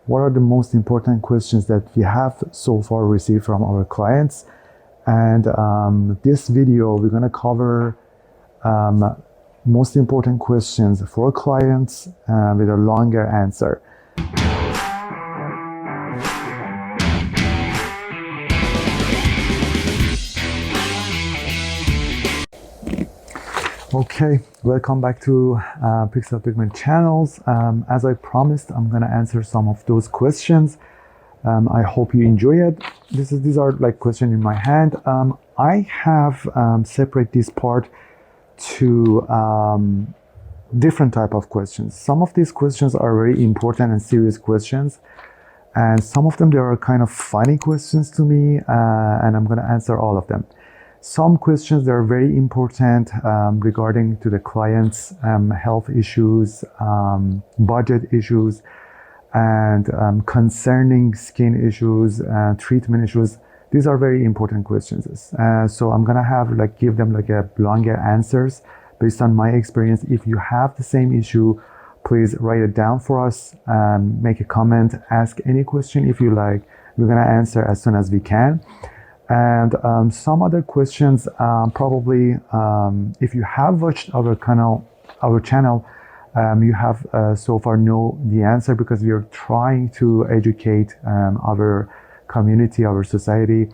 what are the most important questions that we have so far received from our clients. And this video, we're going to cover most important questions for clients with a longer answer. Okay, welcome back to Pixel Pigment channels. As I promised, I'm going to answer some of those questions. I hope you enjoy it. These are like questions in my hand. I have separate this part to different type of questions. Some of these questions are very important and serious questions, and some of them, they are kind of funny questions to me, and I'm going to answer all of them. Some questions that are very important regarding to the client's health issues, budget issues, and concerning skin issues, treatment issues. These are very important questions. So I'm gonna give them a longer answers based on my experience. If you have the same issue, please write it down for us. Make a comment, ask any question if you like. We're gonna answer as soon as we can. And some other questions, probably if you have watched our channel, you have so far know the answer, because we are trying to educate our community, our society,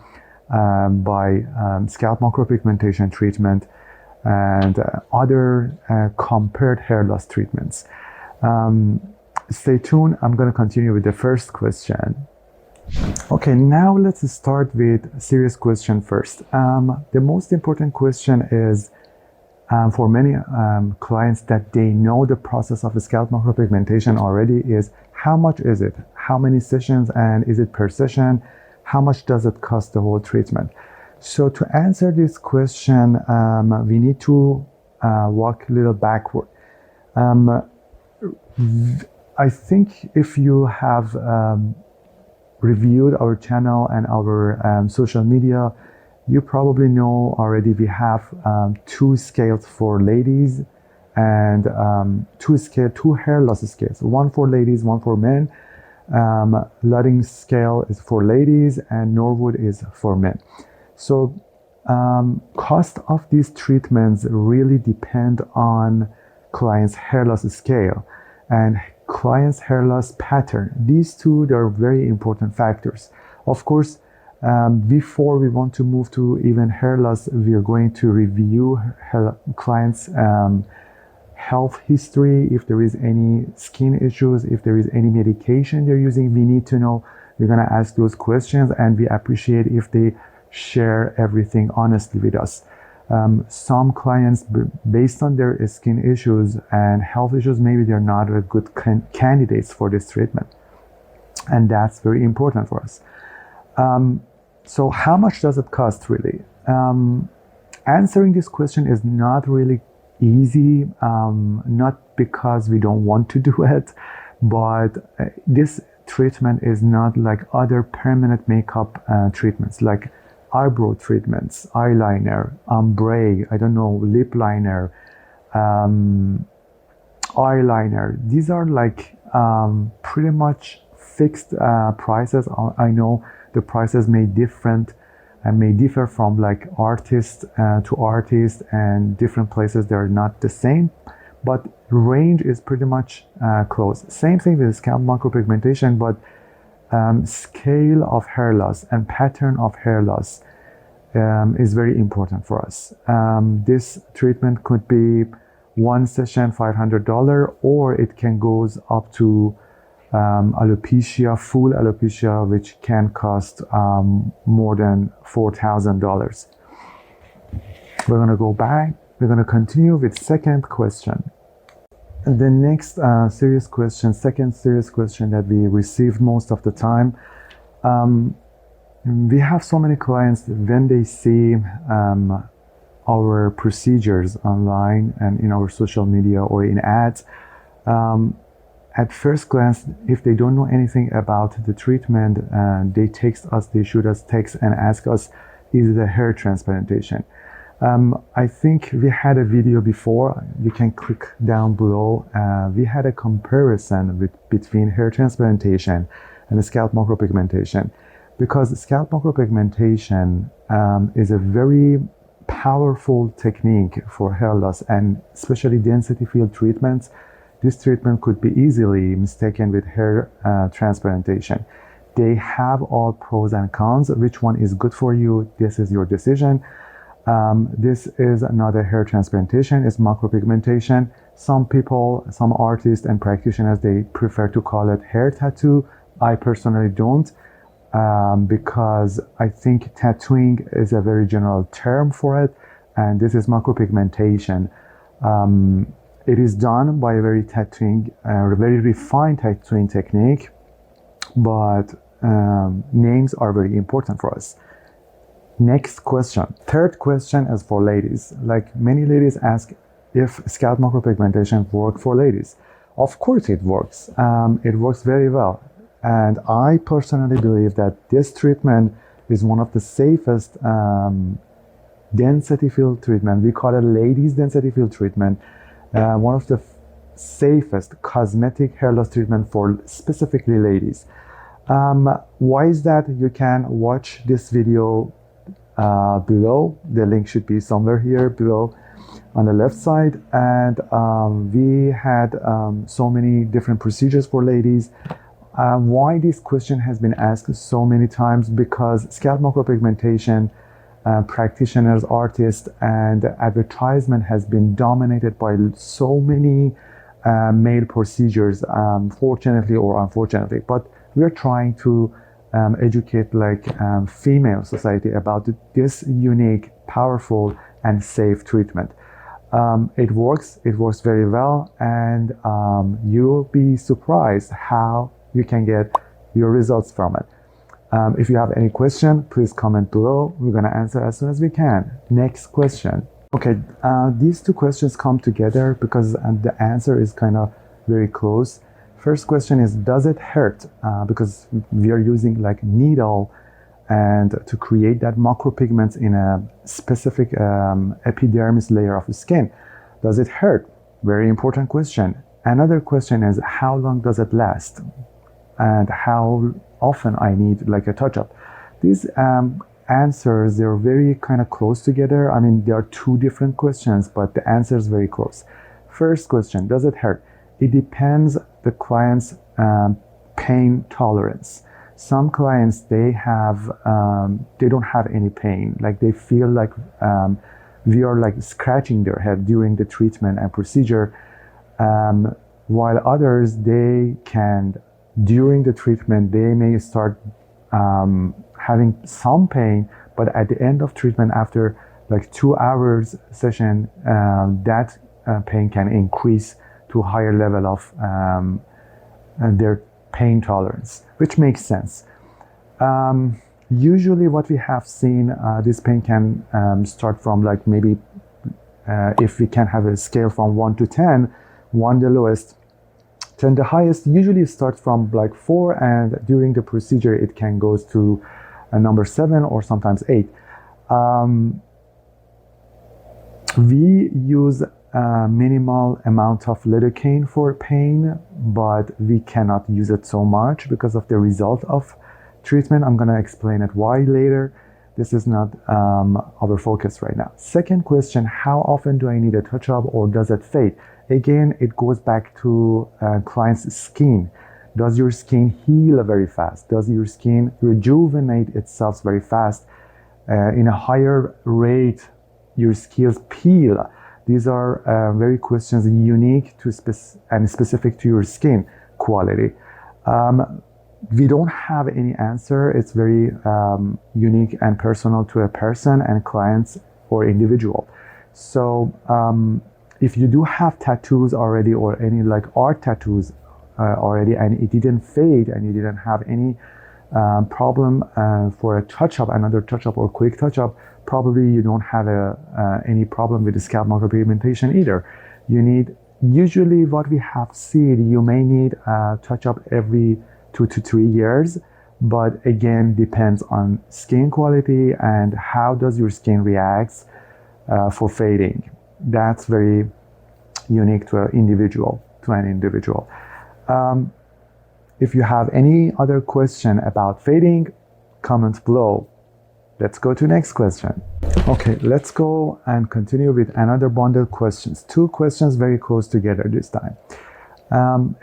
by scalp micropigmentation treatment and other compared hair loss treatments. Stay tuned. I'm going to continue with the first question. Okay, now let's start with a serious question first. The most important question is for many clients that they know the process of scalp micropigmentation already is, how much is it? How many sessions, and is it per session? How much does it cost the whole treatment? So to answer this question, we need to walk a little backward. I think if you have reviewed our channel and our social media, you probably know already we have two scales for ladies and two hair loss scales, one for ladies, one for men. Ludding scale is for ladies and Norwood is for men. So cost of these treatments really depend on client's hair loss scale and client's hair loss pattern. These two, they are very important factors. Of course, before we want to move to even hair loss, we are going to review client's health history. If there is any skin issues, if there is any medication they're using, we need to know. We're going to ask those questions, and we appreciate if they share everything honestly with us. Some clients, based on their skin issues and health issues, maybe they're not a good candidates for this treatment, and that's very important for us. So how much does it cost really? Answering this question is not really easy, not because we don't want to do it, but this treatment is not like other permanent makeup treatments, like eyebrow treatments, eyeliner, ombre, I don't know, lip liner, eyeliner. These are like pretty much fixed prices. I know the prices may differ from like artist to artist, and different places they're not the same, but range is pretty much close. Same thing with scalp micropigmentation, but scale of hair loss and pattern of hair loss is very important for us. This treatment could be one session $500, or it can goes up to alopecia, full alopecia, which can cost more than $4,000. We're going to go back. We're going to continue with second question. The next second serious question that we received most of the time. We have so many clients, when they see our procedures online and in our social media or in ads, at first glance, if they don't know anything about the treatment, they text us, they shoot us text and ask us, is it a hair transplantation? I think we had a video before. You can click down below. We had a comparison between hair transplantation and scalp micropigmentation, because scalp micropigmentation is a very powerful technique for hair loss, and especially density field treatments. This treatment could be easily mistaken with hair transplantation. They have all pros and cons. Which one is good for you? This is your decision. This is not a hair transplantation, it's micropigmentation. Some people, some artists and practitioners, they prefer to call it hair tattoo. I personally don't, because I think tattooing is a very general term for it, and this is micropigmentation. It is done by a very refined tattooing technique, but names are very important for us. Next question. Third question is for ladies. Like, many ladies ask if scalp micropigmentation works for ladies. Of course it works. It works very well. And I personally believe that this treatment is one of the safest density field treatment. We call it ladies density field treatment. One of the safest cosmetic hair loss treatment for specifically ladies. Why is that? You can watch this video below. The link should be somewhere here below on the left side. And we had so many different procedures for ladies. Why this question has been asked so many times? Because scalp micropigmentation practitioners, artists, and advertisement has been dominated by so many male procedures, fortunately or unfortunately. But we are trying to educate female society about this unique, powerful, and safe treatment. It works very well, and you'll be surprised how you can get your results from it. If you have any question, please comment below. We're gonna answer as soon as we can. Next question. Okay, these two questions come together because the answer is kind of very close. First question is, does it hurt? Because we are using needle and to create that macropigments in a specific epidermis layer of the skin. Does it hurt? Very important question. Another question is, how long does it last? And how often I need a touch-up? These answers, they're very kind of close together. I mean, there are two different questions, but the answer is very close. First question, does it hurt? It depends the client's pain tolerance. Some clients, they don't have any pain. They feel we are scratching their head during the treatment and procedure, while others, they can, during the treatment, they may start having some pain, but at the end of treatment, after 2 hours session, that pain can increase to a higher level of their pain tolerance, which makes sense. Usually what we have seen, this pain can start from maybe, if we can have a scale from 1 to 10, 1 the lowest, 10 the highest. Usually it starts from 4, and during the procedure it can go to a number 7 or sometimes 8. We use a minimal amount of lidocaine for pain, but we cannot use it so much because of the result of treatment. I'm going to explain it why later. This is not our focus right now. Second question, how often do I need a touch-up, or does it fade? Again, it goes back to client's skin. Does your skin heal very fast? Does your skin rejuvenate itself very fast? In a higher rate, your skills peel. These are very questions unique to and specific to your skin quality. We don't have any answer. It's very unique and personal to a person and clients or individual. So if you do have tattoos already, or any art tattoos already, and it didn't fade, and you didn't have any problem for a touch-up, another touch-up or quick touch-up, probably you don't have any problem with the scalp micropigmentation either. You need, usually what we have seen, you may need a touch-up every 2 to 3 years, but again, depends on skin quality and how does your skin reacts. for fading. That's very unique to an individual. If you have any other question about fading, comment below. Let's go to next question. Okay, let's go and continue with another bundle questions. Two questions very close together this time.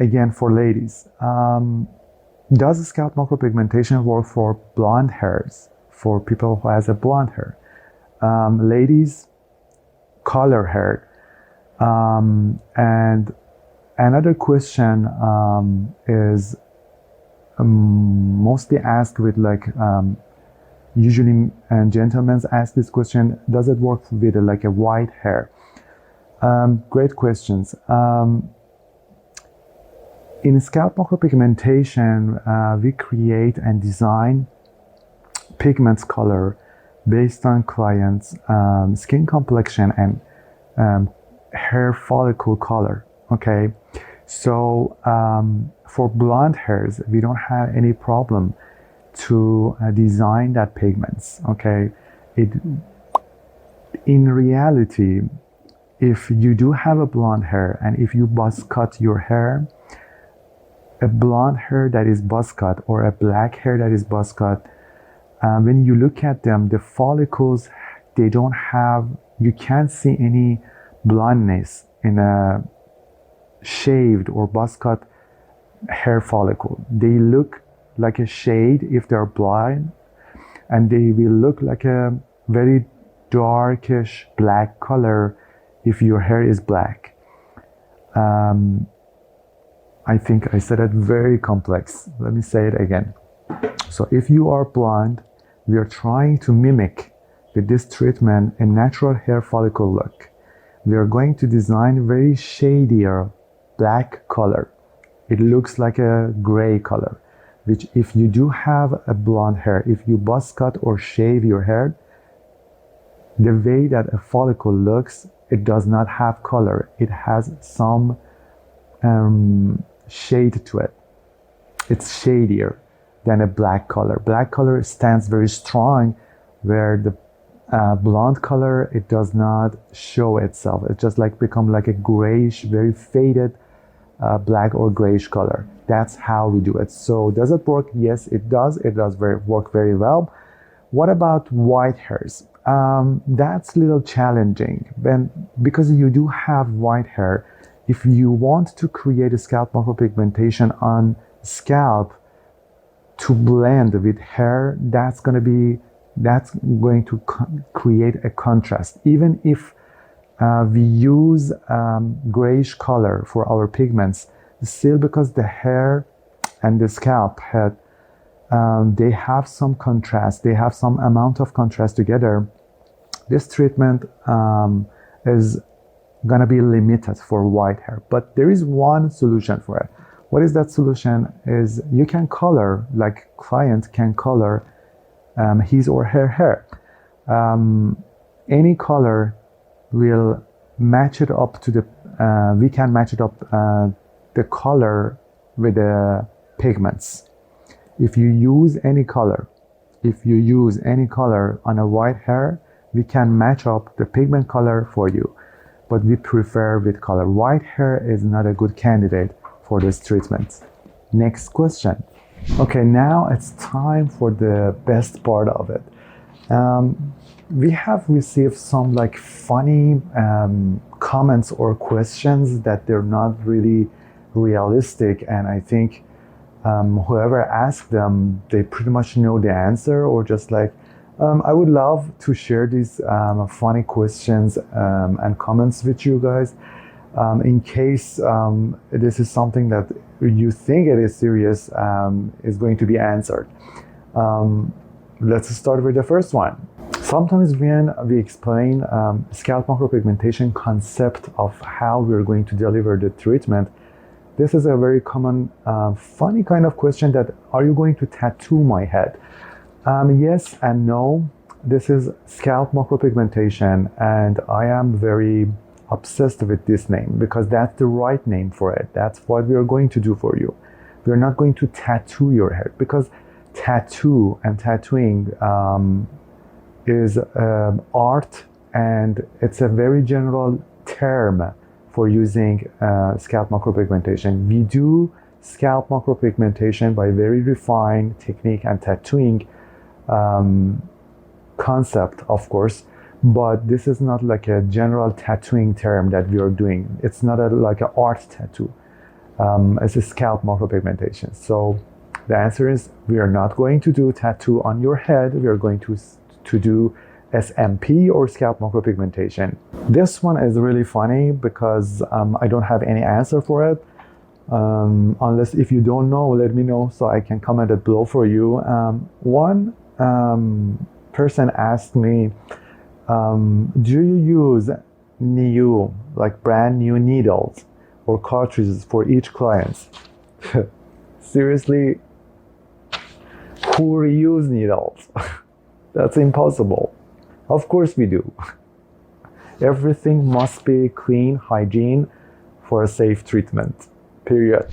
Again, for ladies. Does scalp micropigmentation work for blonde hairs, for people who has a blonde hair? Ladies, color hair. And another question is mostly asked with like, usually gentlemen ask this question, does it work with like a white hair? Great questions. In scalp micropigmentation, we create and design pigments color based on clients' skin complexion and hair follicle color. Okay, so for blonde hairs, we don't have any problem to design that pigments. Okay, in reality, if you do have a blonde hair and if you buzz cut your hair, a blonde hair that is buzz cut or a black hair that is buzz cut, when you look at them, the follicles, they don't have, you can't see any blondness in a shaved or buzz cut hair follicle. They look like a shade if they're blonde, and they will look like a very darkish black color if your hair is black. I think I said it very complex. Let me say it again. So if you are blonde, we are trying to mimic with this treatment a natural hair follicle look. We are going to design very shadier black color. It looks like a gray color, which if you do have a blonde hair, if you buzz cut or shave your hair, the way that a follicle looks, it does not have color. It has some shade to it. It's shadier than a black color. Black color stands very strong, where the blonde color, it does not show itself. It just like become like a grayish, very faded black or grayish color. That's how we do it. So does it work? Yes, it does. It does work very well. What about white hairs? That's a little challenging because you do have white hair. If you want to create a scalp micropigmentation on scalp to blend with hair, that's going to create a contrast. Even if we use grayish color for our pigments, still because the hair and the scalp head, they have some contrast, they have some amount of contrast together. This treatment is gonna be limited for white hair, but there is one solution for it. What is that solution? Is you can color, like client can color his or her hair. Any color will match it up to the, we can match it up the color with the pigments. If you use any color on a white hair, we can match up the pigment color for you, but we prefer with color. White hair is not a good candidate for this treatment. Next question. Okay, now it's time for the best part of it. We have received some like funny comments or questions that they're not really realistic, and I think whoever asked them, they pretty much know the answer, or just like, I would love to share these funny questions and comments with you guys in case this is something that you think it is serious, is going to be answered. Let's start with the first one. Sometimes when we explain scalp micropigmentation concept of how we're going to deliver the treatment, this is a very common, funny kind of question that, are you going to tattoo my head? Yes and no. This is scalp micropigmentation, and I am very obsessed with this name because that's the right name for it. That's what we are going to do for you. We're not going to tattoo your head, because tattoo and tattooing is art and it's a very general term for using scalp micropigmentation. We do scalp micropigmentation by very refined technique and tattooing concept, of course, but this is not like a general tattooing term that we are doing. It's not like an art tattoo. It's a scalp micropigmentation. So the answer is we are not going to do tattoo on your head. We are going to do SMP or scalp micropigmentation. This one is really funny because I don't have any answer for it. Unless if you don't know, let me know so I can comment it below for you. One person asked me, do you use new, like brand new needles or cartridges for each client? Seriously, who reuse needles? That's impossible. Of course we do. Everything must be clean, hygiene for a safe treatment. Period.